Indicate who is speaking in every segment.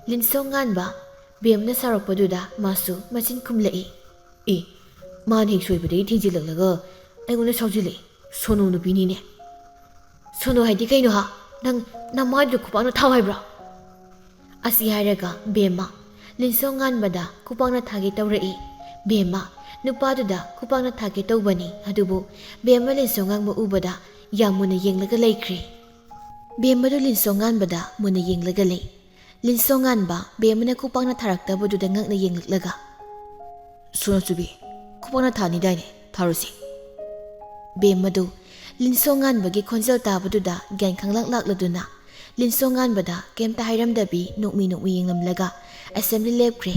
Speaker 1: ꯂꯤꯟꯁꯣꯡꯉꯥꯟꯕ ꯕꯦꯝꯅ ꯁꯥꯎꯔꯛꯄꯗꯨꯗ ꯃꯥꯁꯨ ꯃꯆꯤꯟ ꯈꯨꯝꯂꯛꯏ꯫ ꯃꯥꯅ ꯍꯦꯛ ꯁꯣꯏꯕꯗꯒꯤ ꯊꯦꯡꯖꯤꯜꯂꯛꯂꯒ ꯑꯩꯉꯣꯟꯗ ꯁꯥꯎꯖꯤꯜꯂꯛꯏ꯫ ꯁꯣꯅꯣ ꯅꯨꯄꯤꯅꯤꯅꯦ꯫ ꯁꯣꯅꯣ ꯍꯥꯏꯗꯤ ꯀꯩꯅꯣ ꯍꯥ? ꯅꯪ ꯃꯥꯏꯗꯨ ꯈꯨꯄꯥꯛꯅ ꯊꯥꯎ ꯍꯥꯏꯕ꯭ꯔꯣ? ꯑꯁꯤ ꯍꯥꯏꯔꯒ ꯕꯦꯝꯃ ꯂꯤꯟꯁꯣꯡꯉꯥꯟꯕꯗ ꯈꯨꯄꯥꯛꯅ ꯊꯥꯒꯦ ꯇꯧꯔꯛꯏ꯫ ꯕꯦꯝꯃ ꯅꯨꯄꯥꯗꯨꯗ ꯈꯨꯄꯥꯛꯅ ꯊꯥꯒꯦ ꯇꯧꯕꯅꯤ, ꯑꯗꯨꯕꯨ ꯕꯦꯝꯃ ꯂꯤꯟꯁꯣꯡꯉꯥꯟꯕ ꯎꯕꯗ ꯌꯥꯝ ꯃꯨꯟꯅ ꯌꯦꯡꯂꯒ ꯂꯩꯈ꯭ꯔꯦ꯫ ꯕꯦꯝꯃꯗꯨ ꯂꯤꯟꯁꯣꯡꯉꯥꯟꯕꯗ ꯃꯨꯟꯅ ꯌꯦꯡꯂꯒ ꯂꯩ꯫ ꯂꯤꯟꯁꯣꯡꯉꯥꯟꯕ ꯕꯦꯝꯃꯅ ꯈꯨꯄꯥꯛꯅ ꯊꯥꯔꯛꯇꯕꯗꯨꯗ ꯉꯛꯅ ꯌꯦꯡꯂꯛꯂꯒ, ꯁꯣꯅꯣꯆꯨꯕꯤ, ꯈꯨꯄꯥꯛꯅ ꯊꯥꯅꯤꯗꯥꯏꯅꯦ, ꯊꯥꯔꯨꯁꯤ꯫ ꯕꯦꯝꯃꯗꯨ ꯂꯤꯟꯁꯣꯡꯉꯥꯟꯕꯒꯤ ꯈꯣꯟꯖꯦꯜ ꯇꯥꯕꯗꯨꯗ ꯒ꯭ꯌꯥꯟ ꯈꯪꯂꯛ ꯂꯥꯛꯂꯗꯨꯅ ꯂꯤꯟꯁꯣꯡꯉꯥꯟꯕꯗ ꯀꯩꯝꯇ ꯍꯥꯏꯔꯝꯗꯕꯤ ꯅꯣꯛꯃꯤ ꯌꯦꯡꯂꯝꯂꯒ ꯑꯦꯁꯦꯝꯕ꯭ꯂꯤ ꯂꯦꯞꯈ꯭ꯔꯦ꯫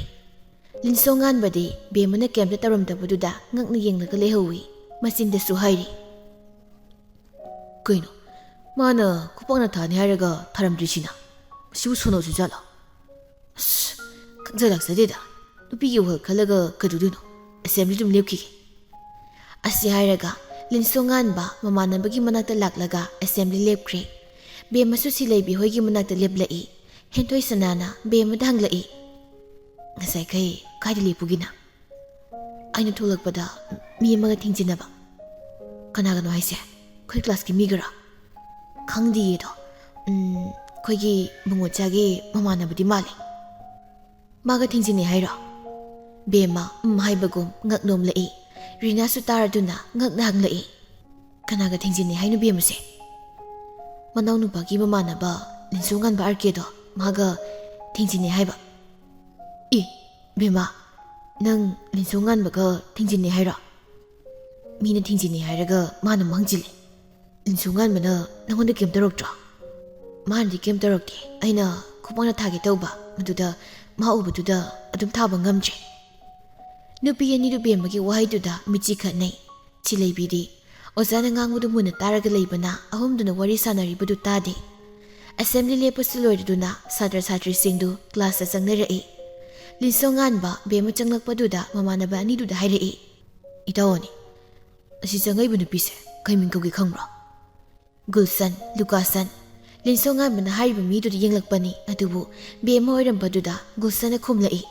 Speaker 1: ꯂꯤꯟꯁꯣꯡꯉꯥꯟꯕꯗꯤ ꯕꯦꯝꯃꯅ ꯀꯩꯝꯇ ꯇꯧꯔꯝꯗꯕꯗꯨꯗ ꯉꯛꯅ ꯌꯦꯡꯂꯒ ꯂꯩꯍꯧꯏ꯫ ꯃꯆꯤꯟꯗꯁꯨ ꯍꯥꯏꯔꯤ, ꯀꯩꯅꯣ ꯃꯥꯅ ꯈꯨꯄꯥꯛꯅ ꯊꯥꯅꯤ ꯍꯥꯏꯔꯒ ꯊꯥꯔꯝꯗ꯭ꯔꯤꯁꯤꯅ? ꯃꯁꯤꯕꯨ ꯁꯣꯅꯣꯁꯨ ꯖꯥꯠꯂꯣ? ꯑꯁ ꯈꯪꯖ ꯂꯥꯛꯆꯗꯦꯗ, ꯅꯨꯄꯤꯒꯤ ꯋꯥꯈꯜ ꯈꯜꯂꯒ ꯀꯩꯗꯧꯗꯣꯏꯅꯣ? ꯑꯦꯁꯦꯝꯕ꯭ꯂꯤ ꯑꯗꯨꯝ ꯂꯦꯞꯈꯤꯒꯦ꯫ ꯑꯁꯤ ꯍꯥꯏꯔꯒ ꯂꯤꯟꯁꯣꯡꯉꯥꯟꯕ ꯃꯃꯥꯟꯅꯕꯒꯤ ꯃꯅꯥꯛꯇ ꯂꯥꯛꯂꯒ ꯑꯦꯁꯦꯝꯕ꯭ꯂꯤ ꯂꯦꯞꯈ꯭ꯔꯦ꯫ ꯕꯦꯝꯃꯁꯨ ꯁꯤꯂꯩꯕꯤ ꯍꯣꯏꯒꯤ ꯃꯅꯥꯛꯇ ꯂꯦꯞꯂꯛꯏ꯫ ꯍꯦꯟꯊꯣꯏ ꯁꯅꯥꯅ ꯕꯦꯝꯃꯗ ꯍꯪꯂꯛꯏ, ꯉꯁꯥꯏꯈꯩ ꯀꯥꯏꯗ ꯂꯦꯞꯄꯨꯒꯤꯅ? ꯑꯩꯅ ꯊꯣꯛꯂꯛꯄꯗ ꯃꯤ ꯑꯃꯒ ꯊꯦꯡꯖꯤꯟꯅꯕ꯫ ꯀꯅꯥꯒꯅꯣ ꯍꯥꯏꯁꯦ? ꯑꯩꯈꯣꯏ ꯀ꯭ꯂꯥꯁꯀꯤ ꯃꯤꯒꯔꯥ? ꯈꯪꯗꯤꯌꯦꯗꯣ, ꯑꯩꯈꯣꯏꯒꯤ ꯃꯉꯣꯠꯆꯥꯒꯤ ꯃꯃꯥꯟꯅꯕꯗꯤ ꯃꯥꯜꯂꯤ꯫ ꯃꯥꯒ ꯊꯦꯡꯖꯤꯟꯅꯩ ꯍꯥꯏꯔꯣ? ꯕꯦꯝꯃ ꯍꯥꯏꯕꯒꯨꯝ ꯉꯛ ꯅꯣꯝꯂꯛꯏ꯫ ꯔꯤꯅꯥꯁꯨ ꯇꯥꯔꯗꯨꯅ ꯉꯛꯅ ꯍꯪꯂꯛꯏ, ꯀꯅꯥꯒ ꯊꯦꯡꯖꯤꯟꯅꯩ ꯍꯥꯏꯅꯣ ꯕꯦꯝꯃꯁꯦ? ꯃꯅꯥꯎꯅꯨꯄꯥꯒꯤ ꯃꯃꯥꯟꯅꯕ ꯂꯤꯟꯁꯣꯡꯉꯥꯟꯕ ꯑꯥꯔꯀꯦꯗꯣ, ꯃꯥꯒ ꯊꯦꯡꯖꯤꯟꯅꯩ ꯍꯥꯏꯕ꯫ ꯕꯦꯝꯃ, ꯅꯪ ꯂꯤꯟꯁꯣꯡꯉꯥꯟꯕꯒ ꯊꯦꯡꯖꯤꯟꯅꯩ ꯍꯥꯏꯔꯣ? ꯃꯤꯅ ꯊꯦꯡꯖꯤꯟꯅꯩ ꯍꯥꯏꯔꯒ ꯃꯥꯅ ꯑꯃꯨꯛ ꯍꯪꯖꯤꯜꯂꯤ꯫ ꯂꯤꯟꯁꯣꯡꯉꯥꯟꯕꯅ ꯅꯪꯉꯣꯟꯗ ꯀꯩꯝ ꯇꯧꯔꯛꯇ꯭ꯔꯣ? ꯃꯥꯅꯗꯤ ꯀꯩꯝ ꯇꯧꯔꯛꯇꯦ, ꯑꯩꯅ ꯈꯨꯄꯥꯛꯅ ꯊꯥꯒꯦ ꯇꯧꯕ, ꯑꯗꯨꯗ ꯃꯥ ꯎꯕꯗꯨꯗ ꯑꯗꯨꯝ ꯊꯥꯕ ꯉꯝꯗ꯭ꯔꯦ꯫ ꯅꯨꯄꯤ ꯑꯅꯤꯗꯨ ꯕꯦꯝꯃꯒꯤ ꯋꯥꯍꯩꯗꯨꯗ ꯃꯤꯠꯆꯤ ꯈꯠꯅꯩ꯫ ꯁꯤꯂꯩꯕꯤꯗꯤ ꯑꯣꯖꯥꯅ ꯉꯥꯡꯕꯗꯨ ꯃꯨꯟꯅ ꯇꯥꯔꯒ ꯂꯩꯕꯅ ꯑꯍꯨꯝꯗꯨꯅ ꯋꯥꯔꯤ ꯁꯥꯟꯅꯔꯤꯕꯗꯨ ꯇꯥꯗꯦ꯫ ꯑꯦꯁꯦꯝꯕ꯭ꯂꯤ ꯂꯦꯞꯄꯁꯨ ꯂꯣꯏꯔꯗꯨꯅ ꯁꯥꯇ꯭ꯔ ꯁꯥꯇ꯭ꯔꯤꯁꯤꯡꯗꯨ ꯀ꯭ꯂꯥꯁꯇ ꯆꯪꯅꯔꯛꯏ꯫ ꯂꯤꯟꯁꯣꯡꯉꯥꯟꯕ ꯕꯦꯝꯃ ꯆꯪꯂꯛꯄꯗꯨꯗ ꯃꯃꯥꯟꯅꯕ ꯑꯅꯤꯗꯨꯗ ꯍꯥꯏꯔꯛꯏ, ꯏꯇꯥꯎꯑꯅꯤ, ꯑꯁꯤ ꯆꯪꯉꯛꯏꯕ ꯅꯨꯄꯤꯁꯦ ꯀꯩ ꯃꯤꯡ ꯀꯧꯒꯦ ꯈꯪꯕ꯭ꯔꯣ? ꯒꯨꯜꯁꯟ, ꯂꯨꯀꯥꯁꯟ꯫ ꯂꯤꯟꯁꯣꯡꯉꯥꯟꯕꯅ ꯍꯥꯏꯔꯤꯕ ꯃꯤꯗꯨꯗ ꯌꯦꯡꯂꯛꯄꯅꯤ, ꯑꯗꯨꯕꯨ ꯕꯦꯝꯃ ꯑꯣꯏꯔꯝꯕꯗꯨꯗ ꯒꯨꯜꯁꯟꯅ ꯈꯨꯝꯂꯛꯏ,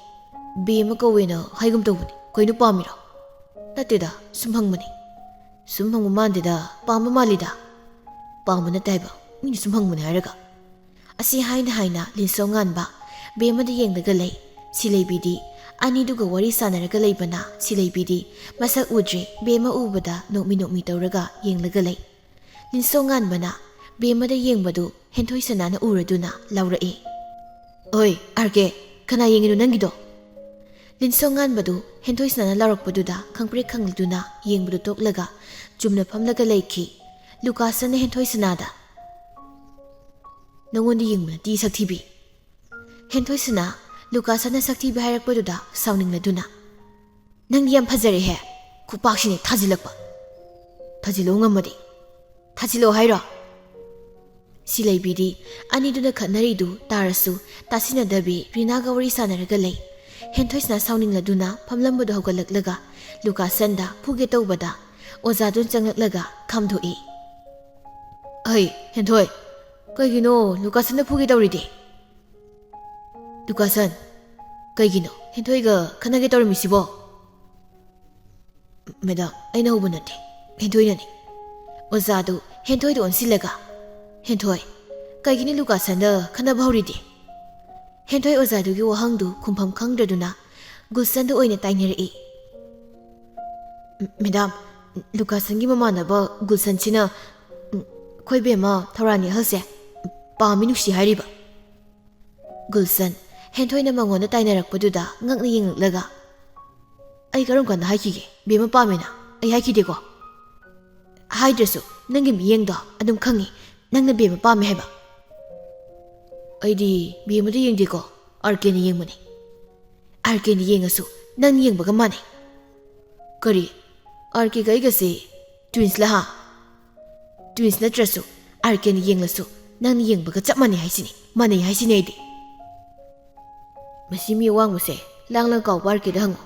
Speaker 1: ꯕꯦꯝꯃ ꯀꯧꯋꯦꯅ ꯍꯥꯏꯒꯨꯝ ꯇꯧꯕꯅꯤ, ꯀꯩꯅꯣ ꯄꯥꯝꯃꯤꯔꯣ? ꯅꯠꯇꯦꯗ, ꯁꯨꯝ ꯍꯪꯕꯅꯤ꯫ ꯁꯨꯝ ꯍꯪꯕ ꯃꯥꯟꯗꯦꯗ, ꯄꯥꯝꯕ ꯃꯥꯜꯂꯤꯗ꯫ ꯄꯥꯝꯕ ꯅꯠꯇꯦ ꯍꯥꯏꯕ, ꯃꯤꯅ ꯁꯨꯝ ꯍꯪꯕꯅꯤ ꯍꯥꯏꯔꯒ꯫ ꯑꯁꯤ ꯍꯥꯏꯅ ꯂꯤꯟꯁꯣꯡꯉꯥꯟꯕ ꯕꯦꯝꯃꯗ ꯌꯦꯡꯂꯒ ꯂꯩ꯫ ꯁꯤꯂꯩꯕꯤꯗꯤ ꯑꯅꯤꯗꯨꯒ ꯋꯥꯔꯤ ꯁꯥꯟꯅꯔꯒ ꯂꯩꯕꯅ ꯁꯤꯂꯩꯕꯤꯗꯤ ꯃꯁꯛ ꯎꯗ꯭ꯔꯦ, ꯕꯦꯝꯃ ꯎꯕꯗ ꯅꯣꯛꯃꯤ ꯇꯧꯔꯒ ꯌꯦꯡꯂꯒ ꯂꯩ꯫ ꯂꯤꯟꯁꯣꯡꯉꯥꯟꯕꯅ ꯕꯦꯝꯃꯗ ꯌꯦꯡꯕꯗꯨ ꯍꯦꯟꯊꯣꯏ ꯁꯅꯥꯅ ꯎꯔꯗꯨꯅ ꯂꯥꯎꯔꯛꯏ, ꯑꯣꯏ ꯑꯥꯔꯀꯦ, ꯀꯅꯥ ꯌꯦꯡꯉꯤꯅꯣ ꯅꯪꯒꯤꯗꯣ? ꯂꯤꯟꯁꯣꯡꯉꯥꯟꯕꯗꯨ ꯍꯦꯟꯊꯣꯏ ꯁꯅꯥꯅ ꯂꯥꯎꯔꯛꯄꯗꯨꯗ ꯈꯪꯄ꯭ꯔꯦꯛ ꯈꯪꯂꯗꯨꯅ ꯌꯦꯡꯕꯗꯨ ꯇꯣꯛꯂꯒ ꯆꯨꯝꯅ ꯐꯝꯂꯒ ꯂꯩꯈꯤ꯫ ꯂꯨꯀꯥꯁꯟꯅ ꯍꯦꯟꯊꯣꯏ ꯁꯅꯥꯗ, ꯅꯪꯉꯣꯟꯗ ꯌꯦꯡꯕ ꯅꯠꯇꯦ ꯁꯛꯊꯤꯕꯤ꯫ ꯍꯦꯟꯊꯣꯏ ꯁꯅꯥ ꯂꯨꯀꯥꯁꯟꯅ ꯁꯛꯊꯤꯕꯤ ꯍꯥꯏꯔꯛꯄꯗꯨꯗ ꯁꯥꯎꯅꯤꯡꯂꯗꯨꯅ, ꯅꯪꯗꯤ ꯌꯥꯝ ꯐꯖꯔꯦꯍꯦ, ꯈꯨꯄꯥꯛꯁꯤꯅꯦ ꯊꯥꯖꯤꯜꯂꯛꯄ꯫ ꯊꯥꯖꯤꯜꯂꯛꯑꯣ ꯉꯝꯃꯗꯤ ꯊꯥꯖꯤꯜꯂꯛꯑꯣ ꯍꯥꯏꯔꯣ? ꯁꯤꯂꯩꯕꯤꯗꯤ ꯑꯅꯤꯗꯨꯅ ꯈꯠꯅꯔꯤꯗꯨ ꯇꯥꯔꯁꯨ ꯇꯥꯁꯤꯟꯅꯗꯕꯤ ꯔꯤꯅꯥꯒ ꯋꯥꯔꯤ ꯁꯥꯟꯅꯔꯒ ꯂꯩ꯫ ꯍꯦꯟꯊꯣꯏꯁꯅꯥ ꯁꯥꯎꯅꯤꯡꯂꯗꯨꯅ ꯐꯝꯂꯝꯕꯗꯨ ꯍꯧꯒꯠꯂꯛꯂꯒ ꯂꯨꯀꯥꯁꯟꯗ ꯐꯨꯒꯦ ꯇꯧꯕꯗ ꯑꯣꯖꯥꯗꯨꯅ ꯆꯪꯂꯛꯂꯒ ꯈꯥꯝꯗꯣꯛꯏ꯫ ꯍꯦꯟꯊꯣꯏ, ꯀꯩꯒꯤꯅꯣ ꯂꯨꯀꯥꯁꯟꯗ ꯐꯨꯒꯦ ꯇꯧꯔꯤꯗꯤ? ꯂꯨꯀꯥꯁꯟ, ꯀꯩꯒꯤꯅꯣ ꯍꯦꯟꯊꯣꯏꯒ ꯈꯠꯅꯒꯦ ꯇꯧꯔꯝꯃꯤꯁꯤꯕꯣ? ꯃꯦꯗꯥꯝ, ꯑꯩꯅ ꯍꯧꯕ ꯅꯠꯇꯦ, ꯍꯦꯟꯊꯣꯏꯅꯅꯤ꯫ ꯑꯣꯖꯥꯗꯨ ꯍꯦꯟꯊꯣꯏꯗ ꯑꯣꯟꯁꯤꯜꯂꯒ, ꯍꯦꯟꯊꯣꯏ, ꯀꯩꯒꯤꯅꯤ ꯂꯨꯀꯥꯁꯟꯗ ꯈꯠꯅꯕ ꯍꯧꯔꯤꯗꯤ? ꯍꯦꯟꯊꯣꯏ ꯑꯣꯖꯥꯗꯨꯒꯤ ꯋꯥꯍꯪꯗꯨ ꯈꯨꯝꯐꯝ ꯈꯪꯗ꯭ꯔꯗꯨꯅ ꯒꯨꯜꯁꯟꯗ ꯑꯣꯏꯅ ꯇꯥꯏꯅꯔꯛꯏ꯫ ꯃꯦꯗꯥꯝ, ꯂꯨꯀꯥꯁꯟꯒꯤ ꯃꯃꯥꯟꯅꯕ ꯒꯨꯜꯁꯟꯁꯤꯅ ꯑꯩꯈꯣꯏ ꯕꯦꯝꯃ ꯊꯧꯔꯥꯅꯤ ꯑꯍꯜꯁꯦ ꯄꯥꯝꯃꯤ ꯅꯨꯡꯁꯤ ꯍꯥꯏꯔꯤꯕ꯫ ꯒꯨꯜꯁꯟ ꯍꯦꯟꯊꯣꯏꯅ ꯃꯉꯣꯟꯗ ꯇꯥꯏꯅꯔꯛꯄꯗꯨꯗ ꯉꯛꯅ ꯌꯦꯡꯂꯛꯂꯒ, ꯑꯩ ꯀꯔꯝ ꯀꯥꯟꯗ ꯍꯥꯏꯈꯤꯒꯦ ꯕꯦꯝꯃ ꯄꯥꯝꯃꯦꯅ? ꯑꯩ ꯍꯥꯏꯈꯤꯗꯦꯀꯣ? ꯍꯥꯏꯗ꯭ꯔꯁꯨ ꯅꯪꯒꯤ ꯃꯤꯠꯌꯦꯡꯗꯣ ꯑꯗꯨꯝ ꯈꯪꯉꯤ, ꯅꯪꯅ ꯕꯦꯝꯃ ꯄꯥꯝꯃꯦ ꯍꯥꯏꯕ꯫ ꯑꯩꯗꯤ ꯕꯦꯝꯃꯗ ꯌꯦꯡꯗꯦꯀꯣ, ꯑꯥꯔꯀꯦꯅ ꯌꯦꯡꯕꯅꯤ꯫ ꯑꯥꯔꯀꯦꯅ ꯌꯦꯡꯉꯁꯨ ꯅꯪ ꯌꯦꯡꯕꯒ ꯃꯥꯟꯅꯩ꯫ ꯀꯔꯤ, ꯑꯥꯔꯀꯦꯒ ꯑꯩꯒꯁꯦ ꯇ꯭ꯋꯤꯟꯁꯂ ꯍꯥ? ꯇ꯭ꯋꯤꯟꯁ ꯅꯠꯇ꯭ꯔꯁꯨ ꯑꯥꯔꯀꯦꯅ ꯌꯦꯡꯂꯁꯨ ꯅꯪꯅ ꯌꯦꯡꯕꯒ ꯆꯞ ꯃꯥꯟꯅꯩ ꯍꯥꯏꯁꯤꯅꯤ, ꯃꯥꯟꯅꯩ ꯍꯥꯏꯁꯤꯅꯤ ꯑꯩꯗꯤ꯫ ꯃꯁꯤ ꯃꯤ ꯑꯋꯥꯡꯕꯁꯦ ꯂꯥꯡꯂ ꯀꯥꯎꯕ ꯑꯥꯔꯀꯦꯗ ꯍꯪꯉꯨ,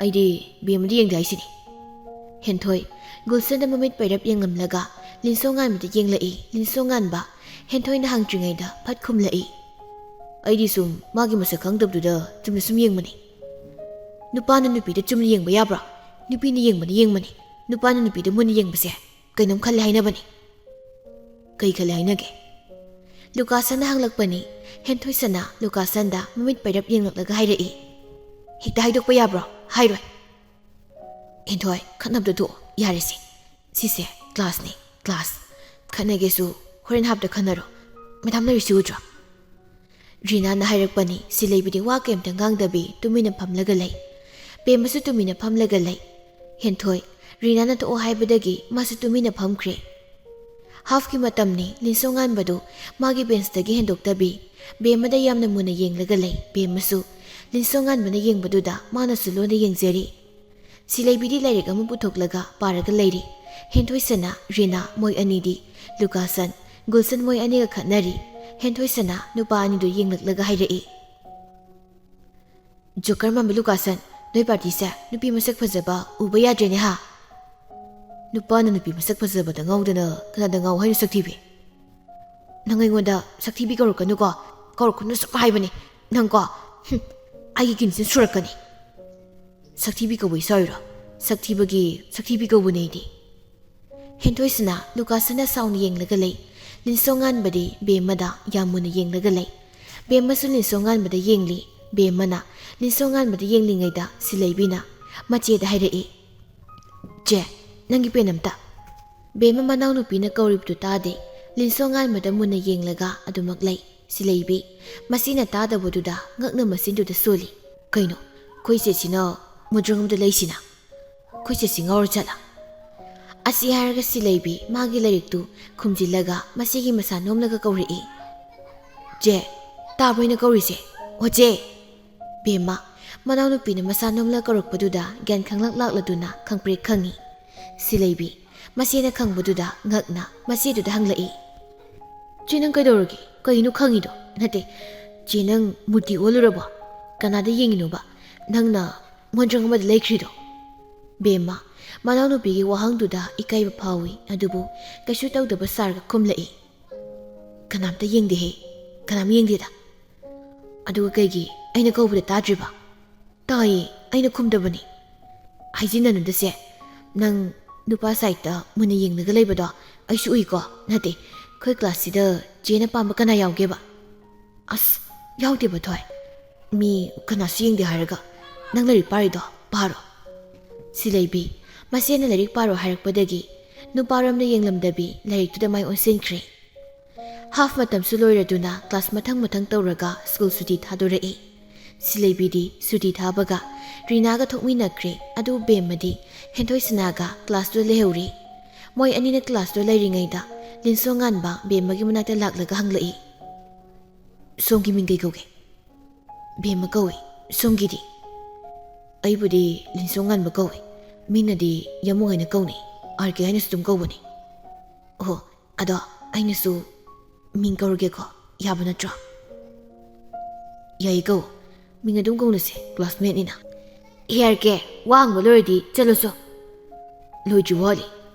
Speaker 1: ꯑꯩꯗꯤ ꯕꯦꯝꯃꯗ ꯌꯦꯡꯗꯦ ꯍꯥꯏꯁꯤꯅꯤ꯫ ꯍꯦꯟꯊꯣꯏ ꯒꯨꯜꯁꯟꯗ ꯃꯃꯤꯠ ꯄꯩꯔꯞ ꯌꯦꯡꯂꯝꯂꯒ ꯂꯤꯟꯁꯣꯡꯉꯥꯟꯕꯗ ꯌꯦꯡꯂꯛꯏ꯫ ꯂꯤꯟꯁꯣꯡꯉꯥꯟꯕ ꯍꯦꯟꯊꯣꯏꯅ ꯍꯪꯗ꯭ꯔꯤꯉꯩꯗ ꯐꯠ ꯈꯨꯝꯂꯛꯏ, ꯑꯩꯗꯤ ꯁꯨꯝ ꯃꯥꯒꯤ ꯃꯁꯛ ꯈꯪꯗꯕꯗꯨꯗ ꯆꯨꯝꯅ ꯁꯨꯝ ꯌꯦꯡꯕꯅꯤ. ꯅꯨꯄꯥꯅ ꯅꯨꯄꯤꯗ ꯆꯨꯝꯅ ꯌꯦꯡꯕ ꯌꯥꯕ꯭ꯔꯥ? ꯅꯨꯄꯤꯅ ꯌꯦꯡꯕꯅꯤ. ꯅꯨꯄꯥꯅ ꯅꯨꯄꯤꯗ ꯃꯨꯟꯅ ꯌꯦꯡꯕꯁꯦ ꯀꯩꯅꯣꯝ ꯈꯜꯂꯦ ꯍꯥꯏꯅꯕꯅꯤ. ꯀꯩ ꯈꯜꯂꯦ ꯍꯥꯏꯅꯒꯦ? ꯂꯨꯀꯥꯁꯟꯅ ꯍꯪꯂꯛꯄꯅꯤ. ꯍꯦꯟꯊꯣꯏꯁꯟꯅ ꯂꯨꯀꯥꯁꯟꯗ ꯃꯃꯤꯠ ꯄꯩꯔꯞ ꯌꯦꯡꯂꯛꯂꯒ ꯍꯥꯏꯔꯛꯏ. ꯍꯦꯛꯇ ꯍꯥꯏꯗꯣꯛꯄ ꯌꯥꯕ꯭ꯔꯣ? ꯍꯥꯏꯔꯣꯏ. ꯍꯦꯟꯊꯣꯏ, ꯈꯠꯅꯕꯗꯣ ꯇꯣꯛꯑꯣ. ꯌꯥꯔꯦꯁꯦ. ꯁꯤꯁꯦ ꯀ꯭ꯂꯥꯁꯅꯤ, ꯀ꯭ꯂꯥꯁ. ꯈꯠꯅꯒꯦꯁꯨ ꯍꯣꯔꯦꯟ ꯍꯥꯞꯇ ꯈꯟꯅꯔꯣ. ꯃꯦꯗꯥꯝ ꯂꯩꯔꯤꯁꯤ ꯎꯗ꯭ꯔꯣ? ꯔꯤꯅꯥꯅ ꯍꯥꯏꯔꯛꯄꯅꯤ. ꯁꯤꯂꯩꯕꯤꯗꯤ ꯋꯥ ꯀꯩꯝꯇ ꯉꯥꯡꯗꯕꯤ ꯇꯨꯃꯤꯟꯅ ꯐꯝꯂꯒ ꯂꯩ. ꯕꯦꯝꯃꯁꯨ ꯇꯨꯃꯤꯟꯅ ꯐꯝꯂꯒ ꯂꯩ. ꯍꯦꯟꯊꯣꯏ, ꯔꯤꯅꯥꯅ ꯊꯣꯛꯑꯣ ꯍꯥꯏꯕꯗꯒꯤ ꯃꯥꯁꯨ ꯇꯨꯃꯤꯟꯅ ꯐꯝꯈ꯭ꯔꯦ. ꯍꯥꯐꯀꯤ ꯃꯇꯝꯅꯤ. ꯂꯤꯟꯁꯣꯉꯥꯟꯕꯗꯨ ꯃꯥꯒꯤ ꯕꯦꯟꯁꯇꯒꯤ ꯍꯦꯟꯗꯣꯛꯇꯕꯤ ꯕꯦꯝꯃꯗ ꯌꯥꯝꯅ ꯃꯨꯟꯅ ꯌꯦꯡꯂꯒ ꯂꯩ. ꯕꯦꯝꯃꯁꯨ ꯂꯤꯟꯁꯣꯉꯥꯟꯕꯅ ꯌꯦꯡꯕꯗꯨꯗ ꯃꯥꯅꯁꯨ ꯂꯣꯟꯅ ꯌꯦꯡꯖꯔꯤ. ꯁꯤꯂꯩꯕꯤꯗꯤ ꯂꯥꯏꯔꯤꯛ ꯑꯃ ꯄꯨꯊꯣꯛꯂꯒ ꯄꯥꯔꯒ ꯂꯩꯔꯤ. ꯍꯦꯟꯊꯣꯏꯁꯟꯅ, ꯔꯤꯅꯥ ꯃꯣꯏ ꯑꯅꯤꯗꯤ ꯂꯨꯀꯥꯁꯟ, ꯒꯨꯜꯁꯟ ꯃꯣꯏ ꯑꯅꯤꯒ ꯈꯠꯅꯔꯤ. ꯍꯦꯟꯊꯣꯏꯁꯟꯅ ꯅꯨꯄꯥ ꯑꯅꯤꯗꯨ ꯌꯦꯡꯂꯛꯂꯒ ꯍꯥꯏꯔꯛꯏ. ꯖꯣꯀꯔ ꯃꯥꯟꯕ ꯂꯨꯀꯥꯁꯟ, ꯅꯣꯏ ꯄꯥꯔꯇꯤꯁꯦ ꯅꯨꯄꯤ ꯃꯁꯛ ꯐꯖꯕ ꯎꯕ ꯌꯥꯗ꯭ꯔꯦꯅꯦ ꯍꯥ? ꯅꯨꯄꯥꯅ ꯅꯨꯄꯤ ꯃꯁꯛ ꯐꯖꯕꯗ ꯉꯥꯎꯗꯅ ꯀꯅꯥꯗ ꯉꯥꯎ ꯍꯥꯏꯅꯣ ꯁꯛꯊꯤꯕꯤ? ꯅꯪ ꯑꯩꯉꯣꯟꯗ ꯁꯛꯊꯤꯕꯤ ꯀꯧꯔꯛꯀꯅꯨꯀꯣ. ꯀꯧꯔꯛꯀꯅꯨ ꯁꯨꯝ ꯍꯥꯏꯕꯅꯤ. ꯅꯪꯀꯣ ꯑꯩꯒꯤ ꯀꯤꯟꯁꯤꯟ ꯁꯨꯔꯛꯀꯅꯤ. ꯁꯛꯊꯤꯕꯤ ꯀꯧꯕ ꯏꯁꯥꯎꯔꯣ? ꯁꯛꯊꯤꯕꯤ ꯀꯧꯕꯅꯦ ꯑꯩꯗꯤ. ꯍꯦꯟꯊꯣꯏꯁꯟꯅ ꯂꯨꯀꯥꯁꯟꯅ ꯁꯥꯎꯅ ꯌꯦꯡꯂꯒ ꯂꯩ. ꯂꯤꯟꯁꯣꯉꯥꯟꯕꯗꯤ ꯕꯦꯝꯃꯗ ꯌꯥꯝ ꯃꯨꯟꯅ ꯌꯦꯡꯂꯒ ꯂꯩ. ꯕꯦꯝꯃꯁꯨ ꯂꯤꯟꯁꯣꯉꯥꯟꯕꯗ ꯌꯦꯡꯂꯤ. ꯕꯦꯝꯃꯅ ꯂꯤꯟꯁꯣꯉꯥꯟꯕꯗ ꯌꯦꯡꯂꯤꯉꯩꯗ ꯁꯤꯂꯩꯕꯤꯅ ꯃꯆꯦꯗ ꯍꯥꯏꯔꯛꯏ. ꯆꯦ, ꯅꯪꯒꯤ ꯄꯦꯟ ꯑꯝꯇ. ꯕꯦꯝꯃ ꯃꯅꯥꯎꯅꯨꯄꯤꯅ ꯀꯧꯔꯤꯕꯗꯨ ꯇꯥꯗꯦ. ꯂꯤꯟꯁꯣꯉꯥꯟꯕꯗ ꯃꯨꯟꯅ ꯌꯦꯡꯂꯒ ꯑꯗꯨꯃꯛ ꯂꯩ. ꯁꯤꯂꯩꯕꯤ ꯃꯁꯤꯅ ꯇꯥꯗꯕꯗꯨꯗ ꯉꯛꯅ ꯃꯆꯤꯟꯗꯨꯗ ꯁꯣꯜꯂꯤ. ꯀꯩꯅꯣ, ꯑꯩꯈꯣꯏ ꯆꯦꯁꯤꯅ ꯃꯨꯗ꯭ꯔꯪ ꯑꯃꯗ ꯂꯩꯁꯤꯅ? ꯑꯩꯈꯣꯏ ꯆꯦꯁꯤ ꯉꯥꯎꯔ ꯆꯠꯂ? ꯑꯁꯤ ꯍꯥꯏꯔꯒ ꯁꯤꯂꯩꯕꯤ ꯃꯥꯒꯤ ꯂꯥꯏꯔꯤꯛꯇꯨ ꯈꯨꯝꯖꯤꯜꯂꯒ ꯃꯁꯤꯒꯤ ꯃꯁꯥ ꯅꯣꯝꯂꯒ ꯀꯧꯔꯛꯏ. ꯆꯦ, ꯇꯥꯕ꯭ꯔꯣꯏꯅ ꯀꯧꯔꯤꯁꯦ? ꯑꯣ ꯆꯦ! ꯕꯦꯝꯃ ꯃꯅꯥꯎꯅꯨꯄꯤꯅ ꯃꯁꯥ ꯅꯣꯝꯂꯒ ꯀꯧꯔꯛꯄꯗꯨꯗ ꯒ꯭ꯌꯥꯟ ꯈꯪꯂꯛ ꯂꯥꯛꯂꯗꯨꯅ ꯈꯪꯄ꯭ꯔꯦꯛ ꯈꯪꯉꯤ. ꯁꯤꯂꯩꯕꯤ ꯃꯆꯦꯅ ꯈꯪꯕꯗꯨꯗ ꯉꯛꯅ ꯃꯆꯦꯗꯨꯗ ꯍꯪꯂꯛꯏ. ꯆꯦ, ꯅꯪ ꯀꯩꯗꯧꯔꯒꯦ? ꯀꯩꯅꯣ ꯈꯪꯉꯤꯗꯣ? ꯅꯠꯇꯦ, ꯆꯦ ꯅꯪ ꯃꯨꯔꯇꯤ ꯑꯣꯜꯂꯨꯔꯕꯣ? ꯀꯅꯥꯗ ꯌꯦꯡꯉꯤꯅꯣꯕ ꯅꯪꯅ ꯃꯣꯟꯗ꯭ꯔꯪ ꯑꯃꯗ ꯂꯩꯈ꯭ꯔꯤꯗꯣ? ꯕꯦꯝꯃ ꯃꯅꯥꯎꯅꯨꯄꯤꯒꯤ ꯋꯥꯍꯪꯗꯨꯗ ꯏꯀꯥꯏꯕ ꯐꯥꯎꯏ. ꯑꯗꯨꯕꯨ ꯀꯩꯁꯨ ꯇꯧꯗꯕ ꯁꯥꯔꯒ ꯈꯨꯝꯂꯛꯏ. ꯀꯅꯥꯝꯇ ꯌꯦꯡꯗꯦꯍꯦ. ꯀꯅꯥꯝ ꯌꯦꯡꯗꯦꯗ. ꯑꯗꯨꯒ ꯀꯩꯒꯤ ꯑꯩꯅ ꯀꯧꯕꯗ ꯇꯥꯗ꯭ꯔꯤꯕ? ꯇꯥꯏꯌꯦ, ꯑꯩꯅ ꯈꯨꯝꯗꯕꯅꯤ. ꯍꯥꯏꯖꯤꯟꯅꯅꯨꯗꯁꯦ. ꯅꯪ ꯅꯨꯄꯥ ꯁꯥꯏꯠꯇ ꯃꯨꯟꯅ ꯌꯦꯡꯂꯒ ꯂꯩꯕꯗꯣ ꯑꯩꯁꯨ ꯎꯏꯀꯣ. ꯅꯠꯇꯦ, ꯑꯩꯈꯣই ꯀ꯭ꯂꯥꯁꯁꯤꯗ ꯆꯦꯅ ꯄꯥꯝꯕ ꯀꯅꯥ ꯌꯥꯎꯒꯦꯕ? ꯑꯁ, ꯌꯥꯎꯗꯦꯕ ꯊꯣꯏ. ꯃꯤ ꯀꯅꯥꯁꯨ ꯌꯦꯡꯗꯦ ꯍꯥꯏꯔꯒ ꯅꯪ ꯂꯥꯏꯔꯤꯛ ꯄꯥꯔꯤꯗꯣ ꯄꯥꯔꯣ. ꯁꯤꯂꯩꯕꯤ ꯃꯆꯦꯅ ꯂꯥꯏꯔꯤꯛ ꯄꯥꯔꯣ ꯍꯥꯏꯔꯛꯄꯗꯒꯤ ꯅꯨꯄꯥꯔꯣꯝꯗ ꯌꯦꯡꯂꯝꯗꯕꯤ ꯂꯥꯏꯔꯤꯛꯇꯨꯗ ꯃꯥꯏ ꯑꯣꯟꯁꯤꯟꯈ꯭ꯔꯦ. ꯍꯥꯐ ꯃꯇꯝꯁꯨ ꯂꯣꯏꯔꯗꯨꯅ ꯀ꯭ꯂꯥꯁ ꯃꯊꯪ ꯇꯧꯔꯒ ꯁ꯭ꯀꯨꯜ ꯁꯨꯇꯤ ꯊꯥꯗꯣꯔꯛꯏ. ꯁꯤꯂꯩꯕꯤꯗꯤ ꯁꯨꯇꯤ ꯊꯥꯕꯒ ꯔꯤꯅꯥꯒ ꯊꯣꯛꯃꯤꯟꯅꯈ꯭ꯔꯦ. ꯑꯗꯨ ꯕꯦꯝꯃꯗꯤ ꯍꯦꯟꯊꯣꯏꯁꯟꯅꯒ ꯀ꯭ꯂꯥꯁꯇꯨꯗ ꯂꯩꯍꯧꯔꯤ. ꯃꯣꯏ ꯑꯅꯤꯅ ꯀ꯭ꯂꯥꯁꯇꯨꯗ ꯂꯩꯔꯤꯉꯩꯗ ꯂꯤꯟꯁꯣꯉꯥꯟꯕ ꯕꯦꯝꯃꯒꯤ ꯃꯅꯥꯛꯇ ꯂꯥꯛꯂꯒ ꯍꯪꯂꯛꯏ. ꯁꯣꯝꯒꯤ ꯃꯤꯡ ꯀꯩ ꯀꯧꯒꯦ? ꯕꯦꯝꯃ ꯀꯧꯏ. ꯁꯣꯝꯒꯤꯗꯤ? ꯑꯩꯕꯨꯗꯤ ꯂꯤꯟꯁꯣꯉꯥꯟꯕ ꯀꯧꯏ. ꯃꯤꯅꯗꯤ ꯌꯥꯃꯨꯡ ꯍꯥꯏꯅ ꯀꯧꯅꯩ. ꯑꯥꯔ ꯀꯦ ꯍꯥꯏꯅꯁꯨ ꯑꯗꯨꯝ ꯀꯧꯕꯅꯤ. ꯑꯣ, ꯑꯗꯣ ꯑꯩꯅꯁꯨ ꯃꯤꯡ ꯀꯧꯔꯒꯦꯀꯣ? ꯌꯥꯕ ꯅꯠꯇ꯭ꯔꯣ? ꯌꯥꯏ, ꯀꯧ. ꯃꯤꯡ ꯑꯗꯨꯝ ꯀꯧꯅꯁꯦ, ꯀ꯭ꯂꯥꯁꯃꯦꯠꯅꯤꯅ. ꯌꯥꯔꯀꯦ, ꯋꯥ ꯍꯪꯕ ꯂꯣꯏꯔꯗꯤ ꯆꯠꯂꯣꯆꯣ. ꯂꯣꯏꯗ꯭ꯔꯤ ꯋꯥꯠꯂꯤ.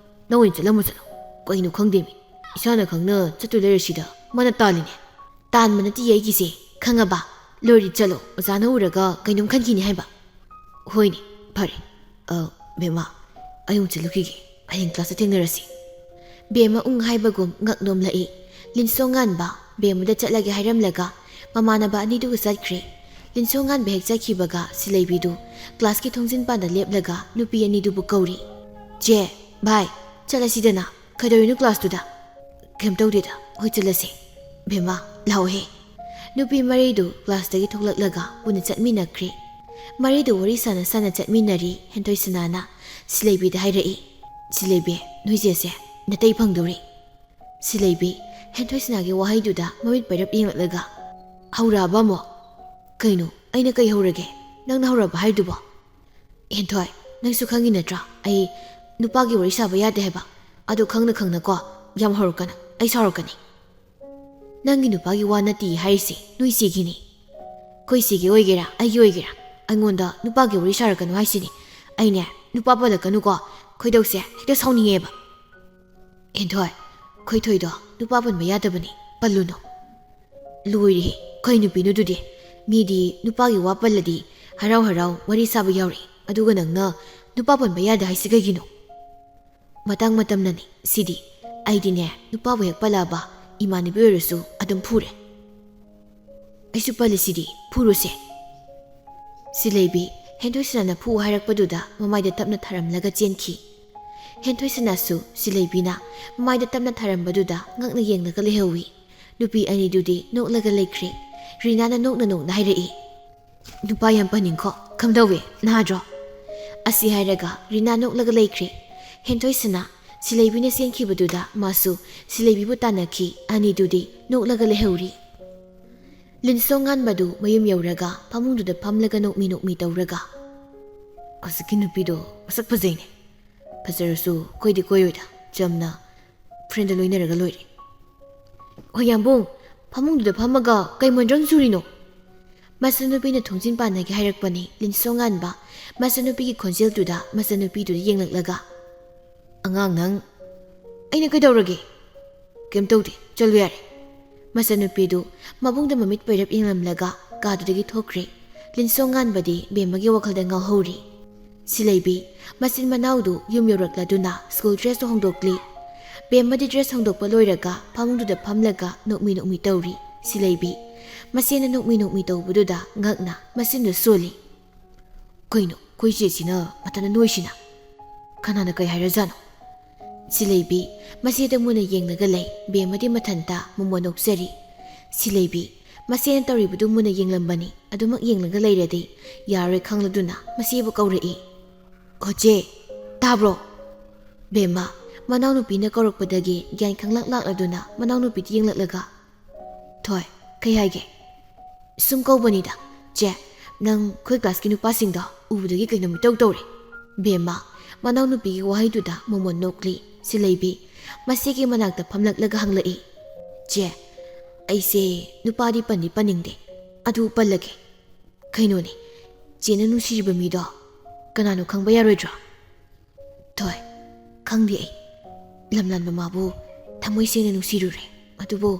Speaker 1: ꯅꯪ ꯑꯣꯏꯅ ꯆꯠꯂꯝꯃꯣ ꯆꯠꯂꯣ. ꯀꯩꯅꯣ ꯈꯪꯗꯦꯃꯤ. ꯏꯁꯥꯅ ꯈꯪꯅ ꯆꯠꯇꯣꯏ ꯂꯩꯔꯁꯤꯗ ꯃꯥꯅ ꯇꯥꯜꯂꯤꯅꯦ. ꯇꯥꯟꯕ ꯅꯠꯇꯤꯌꯦ ꯑꯩꯒꯤꯁꯦ, ꯈꯪꯉꯕ? ꯂꯣꯏꯔꯗꯤ ꯆꯠꯂꯣ. ꯑꯣꯖꯥꯅ ꯎꯔꯒ ꯀꯩꯅꯣꯝ ꯈꯟꯈꯤꯅꯤ ꯍꯥꯏꯕ. ꯍꯣꯏꯅꯦ, ꯐꯔꯦ. ꯕꯦꯝꯃ, ꯑꯩ ꯑꯃꯨꯛ ꯆꯠꯂꯨꯈꯤꯒꯦ. ꯍꯌꯦꯡ ꯀ꯭ꯂꯥꯁꯇ ꯊꯦꯡꯅꯔꯁꯤ. ꯕꯦꯝꯃ ꯍꯥꯏꯕꯒꯨꯝ ꯉꯛ ꯅꯣꯝꯂꯛꯏ. ꯂꯤꯟꯁꯣꯉꯥꯟꯕ ꯕꯦꯝꯃꯗ ꯆꯠꯂꯒꯦ ꯍꯥꯏꯔꯝꯂꯒ ꯃꯃꯥꯟꯅꯕ ꯑꯅꯤꯗꯨꯒ ꯆꯠꯈ꯭ꯔꯦ. ꯂꯤꯟꯁꯣꯉꯥꯟꯕ ꯍꯦꯛ ꯆꯠꯈꯤꯕꯒ ꯁꯤꯂꯩꯕꯤꯗꯨ ꯀ꯭ꯂꯥꯁꯀꯤ ꯊꯣꯡꯖꯤꯟꯄꯥꯟꯗ ꯂꯦꯞꯂꯒ ꯅꯨꯄꯤ ꯑꯅꯤꯗꯨꯕꯨ ꯀꯧꯔꯤ. ꯆꯦ, ꯚꯥꯏ, ꯆꯠꯂꯁꯤꯗꯅ. ꯀꯩꯗꯧꯔꯤꯅꯣ ꯀ꯭ꯂꯥꯁꯇꯨꯗ? ꯀꯩꯝ ꯇꯧꯗꯦꯗ. ꯍꯣꯏ ꯆꯠꯂꯁꯤ. ꯕꯦꯝꯃ, ꯂꯥꯛꯑꯣꯍꯦ. ꯅꯨꯄꯤ ꯃꯔꯤꯗꯨ ꯀ꯭ꯂꯥꯁꯇꯒꯤ ꯊꯣꯛꯂꯛꯂꯒ ꯄꯨꯟꯅ ꯆꯠꯃꯤꯟꯅꯈ꯭ꯔꯦ. ꯃꯔꯤꯗꯨ ꯋꯥꯔꯤ ꯁꯥꯟꯅ ꯆꯠꯃꯤꯟꯅꯔꯤ. ꯍꯦꯟꯊꯣꯏꯁꯟꯅꯅ ꯁꯤꯂꯩꯕꯤꯗ ꯍꯥꯏꯔꯛꯏ. ꯁꯤꯂꯩꯕꯤ, ꯅꯣꯏ ꯆꯦꯁꯦ ꯅꯥꯇꯩ ꯐꯪꯗꯧꯔꯤ. ꯁꯤꯂꯩꯕꯤ ꯍꯦꯟꯊꯣꯏꯁꯟꯅꯒꯤ ꯋꯥꯍꯩꯗꯨꯗ ꯃꯃꯤꯠ ꯄꯩꯔꯞ ꯌꯦꯡꯂꯛꯂꯒ ꯍꯧꯔꯛꯑꯕ ꯑꯃꯨꯛ? ꯀꯩꯅꯣ, ꯑꯩꯅ ꯀꯩ ꯍꯧꯔꯒꯦ? ꯅꯪꯅ ꯍꯧꯔꯕ ꯍꯥꯏꯗꯨꯕꯣ? ꯍꯦꯟꯊꯣꯏ, ꯅꯪꯁꯨ ꯈꯪꯉꯤ ꯅꯠꯇ꯭ꯔꯥ ꯑꯩ ꯅꯨꯄꯥꯒꯤ ꯋꯥꯔꯤ ꯁꯥꯕ ꯌꯥꯗꯦ ꯍꯥꯏꯕ. ꯑꯗꯨ ꯈꯪꯅꯀꯣ ꯌꯥꯝ ꯍꯧꯔꯛꯀꯅꯨ. ꯑꯩ ꯁꯥꯎꯔꯛꯀꯅꯤ. ꯅꯪꯒꯤ ꯅꯨꯄꯥꯒꯤ ꯋꯥ ꯅꯠꯇꯦ ꯍꯥꯏꯔꯤꯁꯦ, ꯅꯣꯏ ꯆꯦꯒꯤꯅꯤ. ꯑꯩꯈꯣꯏ ꯆꯦꯒꯤ ꯑꯣꯏꯒꯦꯔꯥ ꯑꯩꯒꯤ ꯑꯣꯏꯒꯦꯔꯥ ꯑꯩꯉꯣꯟꯗ ꯅꯨꯄꯥꯒꯤ ꯋꯥꯔꯤ ꯁꯥꯔꯛꯀꯅꯨ ꯍꯥꯏꯁꯤꯅꯤ. ꯑꯩꯅꯦ ꯅꯨꯄꯥ ꯄꯜꯂꯛꯀꯅꯨꯀꯣ. ꯈꯣꯏꯗꯧꯁꯦ ꯍꯦꯛꯇ ꯁꯥꯎꯅꯤꯡꯉꯦꯕ. ꯍꯦꯟꯊꯣꯏ, ꯈꯣꯏꯊꯣꯏꯗꯣ ꯅꯨꯄꯥ ꯄꯟꯕ ꯌꯥꯗꯕꯅꯤ. ꯄꯜꯂꯨꯅꯨ. ꯂꯣꯏꯔꯦꯍꯦ. ꯀꯩ ꯅꯨꯄꯤꯅꯣꯗꯨꯗꯤ ꯃꯤꯗꯤ ꯅꯨꯄꯥꯒꯤ ꯋꯥ ꯄꯜꯂꯗꯤ ꯍꯔꯥꯎ ꯍꯔꯥꯎ ꯋꯥꯔꯤ ꯁꯥꯕ ꯌꯥꯎꯔꯤ ꯑꯗꯨꯒ ꯅꯪꯅ ꯅꯨꯄꯥ ꯄꯟꯕ ꯌꯥꯗꯦ ꯍꯥꯏꯁꯤ ꯀꯩꯒꯤꯅꯣ ꯃꯇꯥꯡ ꯃꯇꯝꯅꯅꯤ ꯁꯤꯗꯤ ꯑꯩꯗꯤꯅꯦ ꯅꯨꯄꯥꯕꯨ ꯍꯦꯛ ꯄꯜꯂꯛꯑꯕ ꯏꯃꯥꯟꯅꯕꯤ ꯑꯣꯏꯔꯁꯨ ꯑꯗꯨꯝ ꯐꯨꯔꯦ ꯑꯩꯁꯨ ꯄꯜꯂꯤꯁꯤꯗꯤ ꯐꯨꯔꯨꯁꯦ ꯁꯤꯂꯩꯕꯤ ꯍꯦꯟꯊꯣꯏꯁꯅꯥꯅ ꯐꯨ ꯍꯥꯏꯔꯛꯄꯗꯨꯗ ꯃꯃꯥꯏꯗ ꯇꯞꯅ ꯊꯥꯔꯝꯂꯒ ꯆꯦꯟꯈꯤ ꯍꯦꯟꯊꯣꯏꯁꯅꯥꯁꯨ ꯁꯤꯂꯩꯕꯤꯅ ꯃꯃꯥꯏꯗ ꯇꯞꯅ ꯊꯥꯔꯝꯕꯗꯨꯗ ꯉꯛꯅ ꯌꯦꯡꯂꯒ ꯂꯩꯍꯧꯏ ꯅꯨꯄꯤ ꯑꯅꯤꯗꯨꯗꯤ ꯅꯣꯛꯂꯒ ꯂꯩꯈ꯭ꯔꯦ ꯔꯤꯅꯥꯅ ꯅꯣꯛꯅ ꯅꯣꯛꯅ ꯍꯥꯏꯔꯛꯏ ꯅꯨꯄꯥ ꯌꯥꯝ ꯄꯟꯅꯤꯡꯈꯣ ꯀꯝꯗꯧꯋꯦ ꯅꯥꯗ꯭ꯔꯣ ꯑꯁꯤ ꯍꯥꯏꯔꯒ ꯔꯤꯅꯥ ꯅꯣꯛꯂꯒ ꯂꯩꯈ꯭ꯔꯦ ꯍꯦꯟꯊꯣꯏꯁꯅꯥ ꯁꯤꯂꯩꯕꯤꯅ ꯆꯦꯟꯈꯤꯕꯗꯨꯗ ꯃꯥꯁꯨ ꯁꯤꯂꯩꯕꯤꯕꯨ ꯇꯥꯟꯅꯈꯤ ꯑꯅꯤꯗꯨꯗꯤ ꯅꯣꯛꯂꯒ ꯂꯩꯍꯧꯔꯤ ꯂꯤꯟꯁꯣꯡ ꯉꯥꯟꯕꯗꯨ ꯃꯌꯨꯝ ꯌꯧꯔꯒ ꯐꯃꯨꯡꯗꯨꯗ ꯐꯝꯂꯒ ꯅꯣꯛꯃꯤ ꯅꯣꯛꯃꯤ ꯇꯧꯔꯒ ꯍꯧꯖꯤꯛꯀꯤ ꯅꯨꯄꯤꯗꯣ ꯃꯁꯛ ꯐꯖꯩꯅꯦ ꯐꯖꯔꯁꯨ ꯀꯣꯏꯗꯤ ꯀꯣꯏꯔꯣꯏꯗ ꯆꯝꯅ ꯐ꯭ꯔꯦꯟꯗ ꯂꯣꯏꯅꯔꯒ ꯂꯣꯏꯔꯦ ꯍꯣꯏ ꯌꯥꯝꯕꯨꯡ ꯐꯃꯨꯡꯗꯨꯗ ꯐꯝꯃꯒ ꯀꯩ ꯃꯣꯟꯗ꯭ꯔꯪ ꯆꯨꯔꯤꯅꯣ ꯃꯆꯟꯅꯨꯄꯤꯅ ꯊꯣꯡꯖꯤꯟ ꯄꯥꯟꯅꯒꯦ ꯍꯥꯏꯔꯛꯄꯅꯤ ꯂꯤꯟꯁꯣꯡ ꯉꯥꯟꯕ ꯃꯆꯟꯅꯨꯄꯤꯒꯤ ꯈꯣꯟꯖꯦꯜꯗꯨꯗ ꯃꯆꯟꯅꯨꯄꯤꯗꯨꯗ ꯌꯦꯡꯂꯛꯂꯒ ꯑꯉꯥꯡ ꯅꯪ ꯑꯩꯅ ꯀꯩꯗꯧꯔꯒꯦ ꯀꯩꯝ ꯇꯧꯗꯦ ꯆꯠꯂꯨ ꯌꯥꯔꯦ ꯃꯆꯟꯅꯨꯄꯤꯗꯨ ꯃꯕꯨꯡꯗ ꯃꯃꯤꯠ ꯄꯩꯔꯞ ꯌꯦꯡꯂꯝꯂꯒ ꯀꯥꯗꯨꯗꯒꯤ ꯊꯣꯛꯈ꯭ꯔꯦ ꯂꯤꯟꯁꯣꯡ ꯉꯥꯟꯕꯗꯤ ꯕꯦꯝꯃꯒꯤ ꯋꯥꯈꯜꯗ ꯉꯥꯎꯍꯧꯔꯤ ꯁꯤꯂꯩꯕꯤ ꯃꯆꯤꯟ ꯃꯅꯥꯎꯗꯨ ꯌꯨꯝ ꯌꯧꯔꯛꯂꯗꯨꯅ ꯁ꯭ꯀꯨꯜ ꯗ꯭ꯔꯦꯁꯇꯨ ꯍꯣꯡꯗꯣꯛꯂꯤ ꯕꯦꯝꯃꯗꯤ ꯗ꯭ꯔꯦꯁ ꯍꯣꯡꯗꯣꯛꯄ ꯂꯣꯏꯔꯒ ꯐꯃꯨꯡꯗꯨꯗ ꯐꯝꯂꯒ ꯅꯣꯛꯃꯤ ꯅꯣꯛꯃꯤ ꯇꯧꯔꯤ ꯁꯤꯂꯩꯕꯤ ꯃꯆꯦꯅ ꯅꯣꯛꯃꯤ ꯅꯣꯛꯃꯤ ꯇꯧꯕꯗꯨꯗ ꯉꯛꯅ ꯃꯆꯤꯟꯗꯨ ꯁꯣꯜꯂꯤ ꯀꯩꯅꯣ ꯑꯩꯈꯣꯏ ꯆꯦꯁꯤꯅ ꯃꯊꯟꯇ ꯅꯣꯏꯁꯤꯅ ꯀꯅꯥꯅ ꯀꯩ ꯍꯥꯏꯔꯖꯥꯠꯅꯣ ꯁꯤꯂꯩꯕꯤ ꯃꯆꯦꯗ ꯃꯨꯟꯅ ꯌꯦꯡꯂꯒ ꯂꯩ ꯕꯦꯝꯃꯗꯤ ꯃꯊꯟꯇ ꯃꯣꯃꯣꯟ ꯅꯣꯛꯆꯔꯤ ꯁꯤꯂꯩꯕꯤ ꯃꯆꯦꯅ ꯇꯧꯔꯤꯕꯗꯨ ꯃꯨꯟꯅ ꯌꯦꯡꯂꯝꯕꯅꯤ ꯑꯗꯨꯃꯛ ꯌꯦꯡꯂꯒ ꯂꯩꯔꯗꯤ ꯌꯥꯔꯣꯏ ꯈꯪꯂꯗꯨꯅ ꯃꯆꯦꯕꯨ ꯀꯧꯔꯛꯏ ꯑꯣꯆꯦ ꯇꯥꯕ꯭ꯔꯣ ꯕꯦꯝꯃ ꯃꯅꯥꯎꯅꯨꯄꯤꯅ ꯀꯧꯔꯛꯄꯗꯒꯤ ꯒ꯭ꯌꯥꯟ ꯈꯪꯂꯛ ꯂꯥꯛꯂꯗꯨꯅ ꯃꯅꯥꯎꯅꯨꯄꯤꯗ ꯌꯦꯡꯂꯛꯂꯒ ꯊꯣꯏ ꯀꯩ ꯍꯥꯏꯒꯦ ꯁꯨꯝ ꯀꯧꯕꯅꯤꯗ ꯆꯦ ꯅꯪ ꯑꯩꯈꯣꯏ ꯀ꯭ꯂꯥꯁꯀꯤ ꯅꯨꯄꯥꯁꯤꯡꯗꯣ ꯎꯕꯗꯒꯤ ꯀꯩꯅꯣꯝ ꯏꯇꯧ ꯇꯧꯔꯦ ꯕꯦꯝꯃ ꯃꯅꯥꯎꯅꯨꯄꯤꯒꯤ ꯋꯥꯍꯩꯗꯨꯗ ꯃꯣꯃꯣꯟ ꯅꯣꯛꯂꯤ ꯁꯤꯂꯩꯕꯤ ꯃꯆꯦꯒꯤ ꯃꯅꯥꯛꯇ ꯐꯝꯂꯛꯂꯒ ꯍꯪꯂꯛꯏ ꯆꯦ ꯑꯩꯁꯦ ꯅꯨꯄꯥꯗꯤ ꯄꯟꯗꯤ ꯄꯟꯅꯤꯡꯗꯦ ꯑꯗꯨ ꯄꯜꯂꯒꯦ ꯀꯩꯅꯣꯅꯦ ꯆꯦꯅ ꯅꯨꯡꯁꯤꯔꯤꯕ ꯃꯤꯗꯣ ꯀꯅꯥꯅꯣ ꯈꯪꯕ ꯌꯥꯔꯣꯏꯗ꯭ꯔꯣ ꯊꯣꯏ ꯈꯪꯗꯦ ꯑꯩ ꯂꯝꯂꯥꯟꯕ ꯃꯥꯕꯨ ꯊꯃꯣꯏ ꯁꯦꯡꯅ ꯅꯨꯡꯁꯤꯔꯨꯔꯦ ꯑꯗꯨꯕꯨ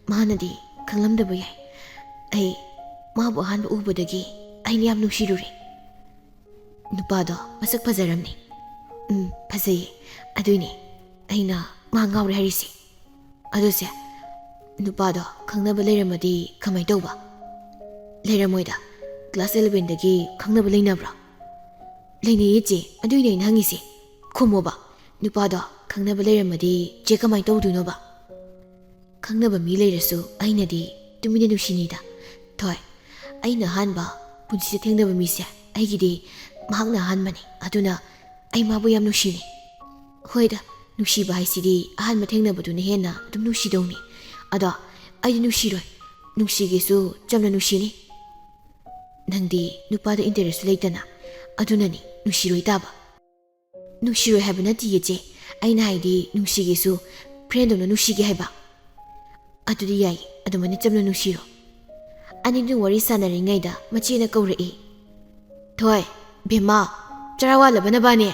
Speaker 1: ꯃꯥꯅꯗꯤ ꯈꯪꯂꯝꯗꯕ ꯌꯥꯏ ꯑꯩ ꯃꯥꯕꯨ ꯑꯍꯥꯟꯕ ꯎꯕꯗꯒꯤ ꯑꯩꯅ ꯌꯥꯝ ꯅꯨꯡꯁꯤꯔꯨꯔꯦ ꯅꯨꯄꯥꯗꯣ ꯃꯁꯛ ꯐꯖꯔꯝꯅꯤ ꯐꯖꯩꯌꯦ ꯑꯗꯨꯏꯅꯦ ꯑꯩꯅ ꯃꯥ ꯉꯥꯎꯔꯦ ꯍꯥꯏꯔꯤꯁꯦ ꯑꯗꯨꯁꯦ ꯅꯨꯄꯥꯗꯣ ꯈꯪꯅꯕ ꯂꯩꯔꯝꯃꯗꯤ ꯀꯃꯥꯏ ꯇꯧꯕ ꯂꯩꯔꯝꯃꯣꯏꯗ ꯀ꯭ꯂꯥꯁ 11ꯗꯒꯤ ꯈꯪꯅꯕ ꯂꯩꯅꯕ꯭ꯔꯣ ꯂꯩꯅꯩꯌꯦ ꯆꯦ ꯑꯗꯨꯏꯅꯦ ꯑꯩꯅ ꯍꯪꯉꯤꯁꯦ ꯈꯨꯝꯃꯣꯕ ꯅꯨꯄꯥꯗꯣ ꯈꯪꯅꯕ ꯂꯩꯔꯝꯃꯗꯤ ꯆꯦ ꯀꯃꯥꯏ ꯇꯧꯗꯣꯏꯅꯣꯕ ꯈꯪꯅꯕ ꯃꯤ ꯂꯩꯔꯁꯨ ꯑꯩꯅꯗꯤ ꯇꯨꯃꯤꯟꯅ ꯅꯨꯡꯁꯤꯅꯤꯗ ꯊꯣꯏ ꯑꯩꯅ ꯑꯍꯥꯟꯕ ꯄꯨꯟꯁꯤꯗ ꯊꯦꯡꯅꯕ ꯃꯤꯁꯦ ꯑꯩꯒꯤꯗꯤ ꯃꯍꯥꯛꯅ ꯑꯍꯥꯟꯕꯅꯤ ꯑꯗꯨꯅ ꯑꯩ ꯃꯥꯕꯨ ꯌꯥꯝ ꯅꯨꯡꯁꯤꯔꯤ ꯍꯣꯏꯗ ꯅꯨꯡꯁꯤꯕ ꯍꯥꯏꯁꯤꯗꯤ ꯑꯍꯥꯟꯕ ꯊꯦꯡꯅꯕꯗꯨꯅ ꯍꯦꯟꯅ ꯑꯗꯨꯝ ꯅꯨꯡꯁꯤꯗꯧꯅꯤ ꯑꯗꯣ ꯑꯩꯗꯤ ꯅꯨꯡꯁꯤꯔꯣꯏ ꯅꯨꯡꯁꯤꯒꯦꯁꯨ ꯆꯝꯅ ꯅꯨꯡꯁꯤꯅꯤ ꯅꯪꯗꯤ ꯅꯨꯄꯥꯗ ꯏꯟꯇꯔꯦꯁꯁꯨ ꯂꯩꯇꯅ ꯑꯗꯨꯅꯅꯤ ꯅꯨꯡꯁꯤꯔꯣꯏ ꯇꯥꯕ ꯅꯨꯡꯁꯤꯔꯣꯏ ꯍꯥꯏꯕ ꯅꯠꯇꯤꯌꯦ ꯆꯦ ꯑꯩꯅ ꯍꯥꯏꯗꯤ ꯅꯨꯡꯁꯤꯒꯦꯁꯨ ꯐ꯭ꯔꯦꯟꯗꯧꯅ ꯅꯨꯡꯁꯤꯒꯦ ꯍꯥꯏꯕ ꯑꯗꯨꯗꯤ ꯌꯥꯏ ꯑꯗꯨꯃꯥꯏꯅ ꯆꯝꯅ ꯅꯨꯡꯁꯤꯔꯣ ꯑꯅꯤꯗꯨ ꯋꯥꯔꯤ ꯁꯥꯟꯅꯔꯤꯉꯩꯗ ꯃꯆꯦꯅ ꯀꯧꯔꯛꯏ ꯊꯣꯏ ꯕꯦꯝꯃ ꯆꯔꯥ ꯋꯥꯠꯂꯕ ꯅꯕꯥꯅꯤ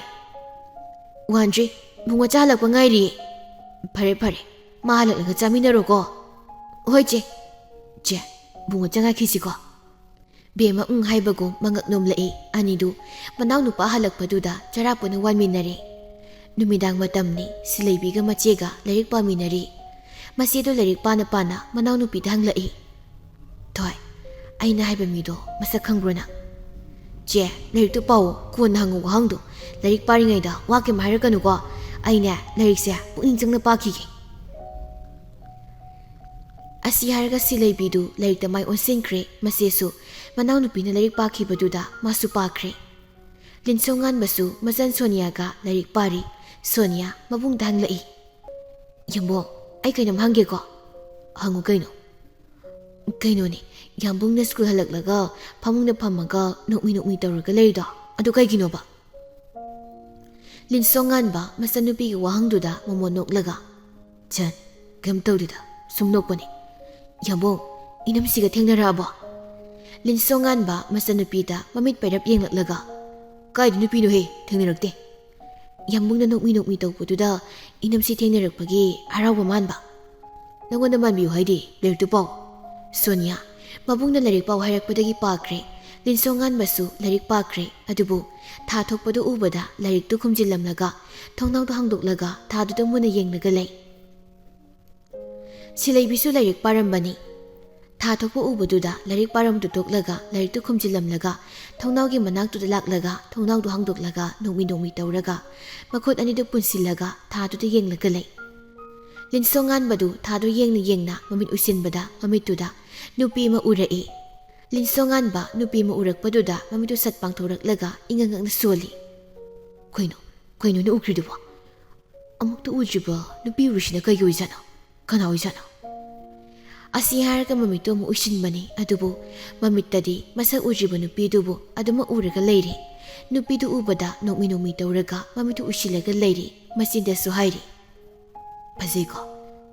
Speaker 1: ꯋꯥꯟꯗ꯭ꯔꯤ ꯕꯨꯡꯉꯣ ꯆꯥ ꯍꯜꯂꯛꯄ ꯉꯥꯏꯔꯤꯌꯦ ꯐꯔꯦ ꯐꯔꯦ ꯃꯥ ꯍꯜꯂꯛꯂꯒ ꯆꯥꯃꯤꯟꯅꯔꯣꯀꯣ ꯍꯣꯏ ꯆꯦ ꯆꯦ ꯕꯨꯡꯉꯣ ꯆꯪꯉꯛꯈꯤꯁꯤꯀꯣ ꯕꯦꯝꯃ ꯍꯥꯏꯕꯒꯨꯝ ꯃꯉꯛ ꯅꯣꯝꯂꯛꯏ ꯑꯅꯤꯗꯨ ꯃꯅꯥꯎꯅꯨꯄꯥ ꯍꯜꯂꯛꯄꯗꯨꯗ ꯆꯔꯥ ꯄꯨꯟꯅ ꯋꯥꯟꯃꯤꯟꯅꯔꯦ ꯅꯨꯃꯤꯗꯥꯡ ꯃꯇꯝꯅꯤ ꯁꯤꯂꯩꯕꯤꯒ ꯃꯆꯦꯒ ꯂꯥꯏꯔꯤꯛ ꯄꯥꯃꯤꯟꯅꯔꯤ ꯃꯆꯦꯗꯣ ꯂꯥꯏꯔꯤꯛ ꯄꯥꯅ ꯄꯥꯅ ꯃꯅꯥꯎꯅꯨꯄꯤꯗ ꯍꯪꯂꯛꯏ ꯊꯣꯏ ꯑꯩꯅ ꯍꯥꯏꯕ ꯃꯤꯗꯣ ꯃꯁꯛ ꯈꯪꯕ꯭ꯔꯣ ꯅꯪ ꯆꯦ ꯂꯥꯏꯔꯤꯛꯇꯨ ꯄꯥꯎꯑꯣ ꯀꯣꯟꯅ ꯍꯪꯉꯨ ꯋꯥꯍꯪꯗꯣ ꯂꯥꯏꯔꯤꯛ ꯄꯥꯔꯤꯉꯩꯗ ꯋꯥ ꯀꯩꯝ ꯍꯥꯏꯔꯛꯀꯅꯨꯀꯣ ꯑꯩꯅꯦ ꯂꯥꯏꯔꯤꯛꯁꯦ ꯄꯨꯛꯅꯤꯡ ꯆꯪꯅ ꯄꯥꯈꯤꯒꯦ ꯑꯁꯤ ꯍꯥꯏꯔꯒ ꯁꯤꯂꯩꯕꯤꯗꯨ ꯂꯥꯏꯔꯤꯛꯇ ꯃꯥꯏ ꯑꯣꯟꯁꯤꯟꯈ꯭ꯔꯦ ꯃꯆꯦꯁꯨ ꯃꯅꯥꯎꯅꯨꯄꯤꯅ ꯂꯥꯏꯔꯤꯛ ꯄꯥꯈꯤꯕꯗꯨꯗ ꯃꯥꯁꯨ ꯄꯥꯈ꯭ꯔꯦ ꯂꯤꯟꯁꯣꯡ ꯉꯥꯟꯕꯁꯨ ꯃꯆꯟ ꯁꯣꯅꯤꯌꯥꯒ ꯂꯥꯏꯔꯤꯛ ꯄꯥꯔꯤ ꯁꯣꯅꯤꯌꯥ ꯃꯕꯨꯡꯗ ꯍꯪꯂꯛꯏ ꯌꯥꯝꯕꯣꯡ ꯑꯩ ꯀꯩꯅꯣꯝ ꯍꯪꯒꯦꯀꯣ ꯍꯪꯉꯨ ꯀꯩꯅꯣꯅꯦ ꯌꯥꯝꯕꯨꯡꯅ ꯁ꯭ꯀꯨꯜ ꯍꯜꯂꯛꯂꯒ ꯐꯃꯨꯡꯗ ꯐꯝꯃꯒ ꯅꯣꯛꯃꯤ ꯅꯣꯛꯃꯤ ꯇꯧꯔꯒ ꯂꯩꯔꯤꯗꯣ ꯑꯗꯨ ꯀꯩꯒꯤꯅꯣꯕ ꯂꯤꯟꯁꯣꯡ ꯉꯥꯟꯕ ꯃꯆꯟꯅꯨꯄꯤꯒꯤ ꯋꯥꯍꯪꯗꯨꯗ ꯃꯣꯃꯣꯟ ꯅꯣꯛꯂꯒ ꯆꯟ ꯀꯩꯝ ꯇꯧꯗꯦꯗ ꯁꯨꯝ ꯅꯣꯛꯄꯅꯤ ꯌꯥꯝꯕꯣꯡ ꯏꯅꯝꯁꯤꯒ ꯊꯦꯡꯅꯔꯛꯑꯕꯣ ꯂꯤꯟꯁꯣꯡ ꯉꯥꯟꯕ ꯃꯆꯟꯅꯨꯄꯤꯗ ꯃꯃꯤꯠ ꯄꯩꯔꯞ ꯌꯦꯡꯂꯛꯂꯒ ꯀꯥꯏꯗ ꯅꯨꯄꯤꯅꯣꯍꯦ ꯊꯦꯡꯅꯔꯛꯇꯦ ꯌꯥꯝꯕꯨꯡꯅ ꯅꯣꯛꯃꯤ ꯅꯣꯛꯃꯤ ꯇꯧꯕꯗꯨꯗ ꯏꯅꯝꯁꯤ ꯊꯦꯡꯅꯔꯛꯄꯒꯤ ꯍꯔꯥꯎꯕ ꯃꯥꯟꯕ ꯅꯪꯉꯣꯟꯗ ꯃꯥꯟꯕꯤꯌꯨ ꯍꯥꯏꯗꯤ ꯂꯥꯏꯔꯤꯛꯇꯨ ꯄꯥꯎ ꯁꯣꯅꯤꯌꯥ ꯃꯕꯨꯡꯅ ꯂꯥꯏꯔꯤꯛ ꯄꯥꯎ ꯍꯥꯏꯔꯛꯄꯗꯒꯤ ꯄꯥꯈ꯭ꯔꯦ꯫ ꯂꯤꯟꯁꯣꯡꯉꯥꯟꯕꯁꯨ ꯂꯥꯏꯔꯤꯛ ꯄꯥꯈ꯭ꯔꯦ꯫ ꯑꯗꯨꯕꯨ ꯊꯥ ꯊꯣꯛꯄꯗꯨ ꯎꯕꯗ ꯂꯥꯏꯔꯤꯛꯇꯨ ꯈꯨꯝꯖꯤꯜꯂꯝꯂꯒ ꯊꯣꯡꯅꯥꯎꯗꯨ ꯍꯥꯡꯗꯣꯛꯂꯒ ꯊꯥꯗꯨꯗ ꯃꯨꯟꯅ ꯌꯦꯡꯂꯒ ꯂꯩ꯫ ꯁꯤꯂꯩꯕꯤꯁꯨ ꯂꯥꯏꯔꯤꯛ ꯄꯥꯔꯝꯕꯅꯤ꯫ ꯊꯥ ꯊꯣꯛꯄ ꯎꯕꯗꯨꯗ ꯂꯥꯏꯔꯤꯛ ꯄꯥꯔꯝꯗꯨ ꯇꯣꯛꯂꯒ ꯂꯥꯏꯔꯤꯛꯇꯨ ꯈꯨꯝꯖꯤꯜꯂꯝꯂꯒ ꯊꯣꯡꯅꯥꯎꯒꯤ ꯃꯅꯥꯛꯇꯨꯗ ꯂꯥꯛꯂꯒ ꯊꯣꯡꯅꯥꯎꯗꯨ ꯍꯥꯡꯗꯣꯛꯂꯒ ꯅꯣꯛꯃꯤ ꯅꯣꯛꯃꯤ ꯇꯧꯔꯒ ꯃꯈꯨꯠ ꯑꯅꯤꯗꯨ ꯄꯨꯟꯁꯤꯜꯂꯒ ꯊꯥꯗꯨꯗ ꯌꯦꯡꯂꯒ ꯂꯩ꯫ ꯂꯤꯟꯁꯣꯡꯉꯥꯟꯕꯗꯨ ꯊꯥꯗꯨ ꯌꯦꯡꯅ ꯌꯦꯡꯅ ꯃꯃꯤꯠ ꯎꯏꯁꯤꯟꯕꯗ ꯃꯃꯤꯠꯇꯨꯗ ꯅꯨꯄꯤ ꯑꯃ ꯎꯔꯛꯏ꯫ ꯂꯤꯟꯁꯣꯡꯉꯥꯟꯕ ꯅꯨꯄꯤ ꯑꯃ ꯎꯔꯛꯄꯗꯨꯗ ꯃꯃꯤꯠꯇꯨ ꯁꯠ ꯄꯥꯡꯊꯣꯔꯛꯂꯒ ꯏꯉꯛ ꯉꯛꯅ ꯁꯣꯜꯂꯤ꯫ ꯀꯩꯅꯣꯅ ꯎꯈ꯭ꯔꯤꯗꯨꯕꯣ? ꯑꯃꯨꯛꯇ ꯎꯗ꯭ꯔꯤꯕ ꯅꯨꯄꯤ ꯎꯔꯤꯁꯤꯅ ꯀꯩꯒꯤ ꯑꯣꯏꯖꯥꯠꯅꯣ? ꯀꯅꯥ ꯑꯣꯏꯖꯥꯠꯅꯣ? ꯑꯁꯤ ꯍꯥꯏꯔꯒ ꯃꯃꯤꯠꯇꯨ ꯑꯃꯨꯛ ꯎꯏꯁꯤꯟꯕꯅꯤ꯫ ꯑꯗꯨꯕꯨ ꯃꯃꯤꯠꯇꯗꯤ ꯃꯁꯛ ꯎꯗ꯭ꯔꯤꯕ ꯅꯨꯄꯤꯗꯨꯕꯨ ꯑꯗꯨꯃꯛ ꯎꯔꯒ ꯂꯩꯔꯤ꯫ ꯅꯨꯄꯤꯗꯨ ꯎꯕꯗ ꯅꯣꯛꯃꯤ ꯅꯣꯛꯃꯤ ꯇꯧꯔꯒ ꯃꯃꯤꯠꯇꯨ ꯎꯏꯁꯤꯜꯂꯒ ꯂꯩꯔꯤ꯫ ꯃꯆꯤꯟꯗꯁꯨ ꯍꯥꯏꯔꯤ, ꯐꯖꯩꯀꯣ?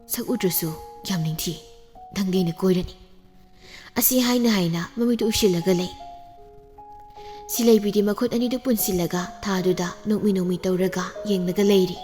Speaker 1: ꯁꯛ ꯎꯗ꯭ꯔꯁꯨ ꯌꯥꯝ ꯅꯤꯡꯊꯤ꯫ ꯅꯪꯗꯤ ꯑꯩꯅ ꯀꯣꯏꯔꯅꯤ꯫ ꯑꯁꯤ ꯍꯥꯏꯅ ꯃꯃꯤꯠꯇꯨ ꯎꯏꯁꯤꯜꯂꯒ ꯂꯩ꯫ ꯁꯤꯂꯩꯕꯤꯗꯤ ꯃꯈꯨꯠ ꯑꯅꯤꯗꯨ ꯄꯨꯟꯁꯤꯜꯂꯒ ꯊꯥꯗꯨꯗ ꯅꯣꯛꯃꯤ ꯅꯣꯛꯃꯤ ꯇꯧꯔꯒ ꯌꯦꯡꯂꯒ ꯂꯩꯔꯤ꯫